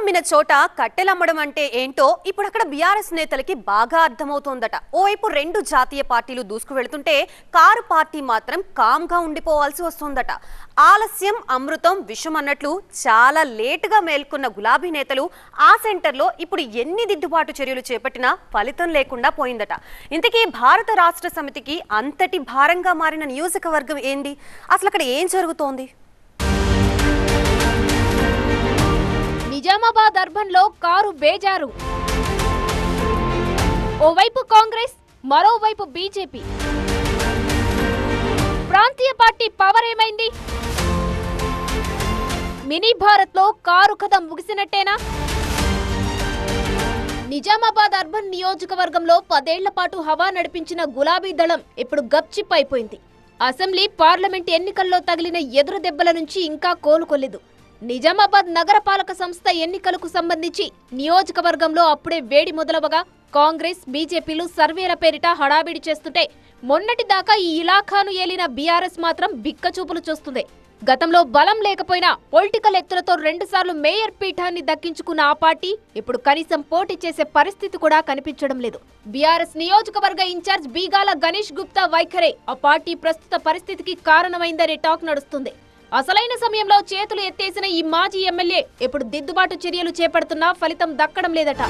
అమ్మిన చోట కట్టెలమ్మడం అంటే ఏంటో ఇప్పుడు అక్కడ బీఆర్ఎస్ నేతలకి బాగా అర్థమవుతోందట. ఓవైపు రెండు జాతీయ పార్టీలు దూసుకు వెళ్తుంటే కారు పార్టీ మాత్రం కామ్గా ఉండిపోవాల్సి వస్తోందట. ఆలస్యం అమృతం విషం అన్నట్లు చాలా లేటుగా మేల్కొన్న గులాబీ నేతలు ఆ సెంటర్లో ఇప్పుడు ఎన్ని దిద్దుబాటు చర్యలు చేపట్టినా ఫలితం లేకుండా పోయిందట. ఇంతకీ భారత రాష్ట్ర సమితికి అంతటి భారంగా మారిన నియోజకవర్గం ఏంది? అసలు అక్కడ ఏం జరుగుతోంది? నిజామాబాద్ అర్బన్ లో కారు బేజారు. ఓవైపు కాంగ్రెస్, మరోవైపు బీజేపీ. ప్రాంతీయ పార్టీ పవర్ ఏమైంది? మినీ భారత్ లో కారు కథ ముగిసినట్టేనా? నిజామాబాద్ అర్బన్ నియోజకవర్గంలో 10 ఏళ్ల పాటు హవా నడిపించిన గులాబీ దళం ఇప్పుడు గప్చిప్ అయిపోయింది. అసెంబ్లీ, పార్లమెంట్ ఎన్నికల్లో తగిలిన ఎదురు దెబ్బల నుంచి ఇంకా కోలుకోలేదు. నిజామాబాద్ నగరపాలక సంస్థ ఎన్నికలకు సంబంధించి నియోజకవర్గంలో అప్పుడే వేడి మొదలవగా కాంగ్రెస్, బీజేపీలు సర్వేల పేరిట హడావిడి చేస్తుంటే మొన్నటి దాకా ఈ ఇలాఖాను ఏలిన బీఆర్ఎస్ మాత్రం బిక్కచూపులు చూస్తుంది. గతంలో బలం లేకపోయినా పొలిటికల్ ఎత్తులతో 2 సార్లు మేయర్ పీఠాన్ని దక్కించుకున్న ఆ పార్టీ ఇప్పుడు కనీసం పోటీ చేసే పరిస్థితి కూడా కనిపించడం లేదు. బీఆర్ఎస్ నియోజకవర్గ ఇన్ఛార్జ్ బీగాల గణేష్ గుప్తా వైఖరే ఆ పార్టీ ప్రస్తుత పరిస్థితికి కారణమైందనే టాక్ నడుస్తుంది. అసలైన సమయంలో చేతులు ఎత్తేసిన ఈ మాజీ ఎమ్మెల్యే ఇప్పుడు దిద్దుబాటు చర్యలు చేపడుతున్నా ఫలితం దక్కడం లేదట.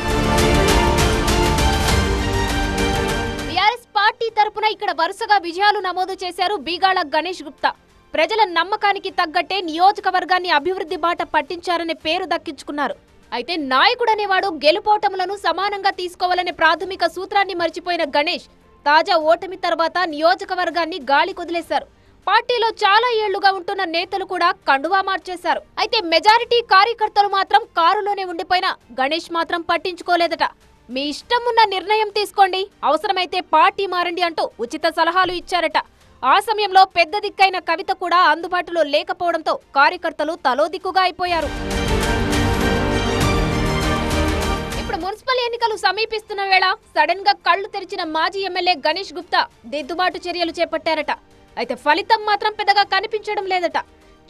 బీఆర్ఎస్ పార్టీ తరపున ఇక్కడ వరుసగా విజయాలు నమోదు చేశారు బీగాల గణేష్ గుప్తా. ప్రజల నమ్మకానికి తగ్గట్టే నియోజకవర్గాన్ని అభివృద్ధి బాట పట్టించారనే పేరు దక్కించుకున్నారు. అయితే నాయకుడనేవాడు గెలుపోటములను సమానంగా తీసుకోవాలనే ప్రాథమిక సూత్రాన్ని మర్చిపోయిన గణేష్ తాజా ఓటమి తర్వాత నియోజకవర్గాన్ని గాలి కొదిలేశారు. పార్టీలో చాలా ఏళ్లుగా ఉంటున్న నేతలు కూడా కండువా మార్చేశారు. అయితే మెజారిటీ కార్యకర్తలు మాత్రం కారులోనే ఉండిపోయినా గణేష్ మాత్రం పట్టించుకోలేదట. మీ ఇష్టం ఉన్న నిర్ణయం తీసుకోండి, అవసరమైతే పార్టీ మారండి అంటూ ఉచిత సలహాలు ఇచ్చారట. ఆ సమయంలో పెద్ద దిక్కైన కవిత కూడా అందుబాటులో లేకపోవడంతో కార్యకర్తలు తలోదిక్కుగా అయిపోయారు. ఇప్పుడు మున్సిపల్ ఎన్నికలు సమీపిస్తున్న వేళ సడన్ గా కళ్లు తెరిచిన మాజీ ఎమ్మెల్యే గణేష్ గుప్తా దిద్దుబాటు చర్యలు చేపట్టారట. అయితే ఫలితం మాత్రం పెద్దగా కనిపించడం లేదట.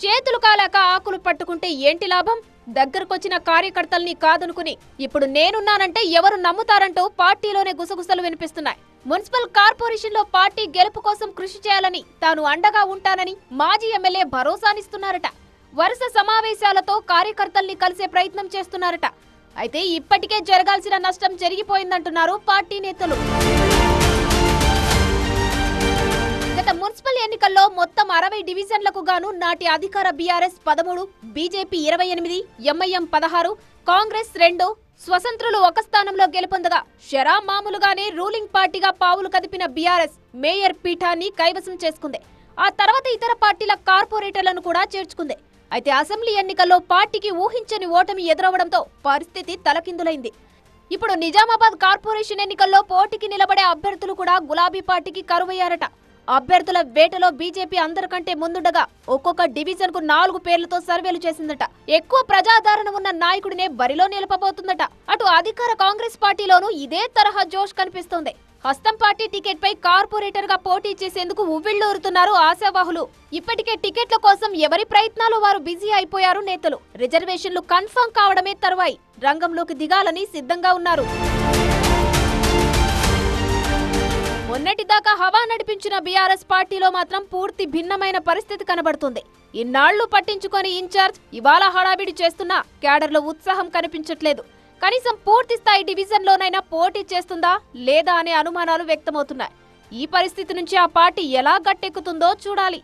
చేతులు కాలాక ఆకులు పట్టుకుంటే ఏంటి లాభం? దగ్గరకొచ్చిన కార్యకర్తల్ని కాదనుకుని ఇప్పుడు నేనున్నానంటే ఎవరు నమ్ముతారంటూ పార్టీలోనే గుసగుసలు వినిపిస్తున్నాయి. మున్సిపల్ కార్పొరేషన్ లో పార్టీ గెలుపు కోసం కృషి చేయాలని, తాను అండగా ఉంటానని మాజీ ఎమ్మెల్యే భరోసానిస్తున్నారట. వరుస సమావేశాలతో కార్యకర్తల్ని కలిసే ప్రయత్నం చేస్తున్నారట. అయితే ఇప్పటికే జరగాల్సిన నష్టం జరిగిపోయిందంటున్నారు పార్టీ నేతలు. గత మున్సిపల్ ఎన్నికల్లో మొత్తం 60 డివిజన్లకు గాను నాటి అధికార బీఆర్ఎస్ 13, బీజేపీ 28, ఎంఐఎం 16, కాంగ్రెస్ 2, స్వతంత్రులు 1 స్థానంలో గెలుపొందగా షరా మామూలుగానే రూలింగ్ పార్టీగా పావులు కదిపిన బీఆర్ఎస్ మేయర్ పీఠాన్ని కైవసం చేసుకుంది. ఆ తర్వాత ఇతర పార్టీల కార్పొరేటర్లను కూడా చేర్చుకుంది. అయితే అసెంబ్లీ ఎన్నికల్లో పార్టీకి ఊహించని ఓటమి ఎదురవడంతో పరిస్థితి తలకిందులైంది. ఇప్పుడు నిజామాబాద్ కార్పొరేషన్ ఎన్నికల్లో పోటీకి నిలబడే అభ్యర్థులు కూడా గులాబీ పార్టీకి కరువయ్యారట. అభ్యర్థుల వేటలో బీజేపీ అందరికంటే ముందుండగా ఒక్కొక్క డివిజన్ కు 4 పేర్లతో సర్వేలు చేసిందట. ఎక్కువ ప్రజాదరణ ఉన్న నాయకుడినే బరిలో నిలపబోతుందట. అటు అధికార కాంగ్రెస్ పార్టీలోనూ ఇదే తరహా జోష్ కనిపిస్తోంది. హస్తం పార్టీ టికెట్ పై కార్పొరేటర్ గా పోటీ చేసేందుకు ఉవ్విళ్లూరుతున్నారు ఆశావాహులు. ఇప్పటికే టికెట్ల కోసం ఎవరి ప్రయత్నాలు వారు బిజీ అయిపోయారు నేతలు. రిజర్వేషన్లు కన్ఫర్మ్ కావడమే తరువాయి రంగంలోకి దిగాలని సిద్ధంగా ఉన్నారు. మొన్నటిదాకా హవా నడిపించిన బీఆర్ఎస్ పార్టీలో మాత్రం పూర్తి భిన్నమైన పరిస్థితి కనబడుతుంది. ఇన్నాళ్లు పట్టించుకొని ఇన్ఛార్జ్ ఇవాళ హడావిడి చేస్తున్నా క్యాడర్లో ఉత్సాహం కనిపించట్లేదు. కనీసం పూర్తి స్థాయి డివిజన్లోనైనా పోటీ చేస్తుందా లేదా అనే అనుమానాలు వ్యక్తమవుతున్నాయి. ఈ పరిస్థితి నుంచి ఆ పార్టీ ఎలా గట్టెక్కుతుందో చూడాలి.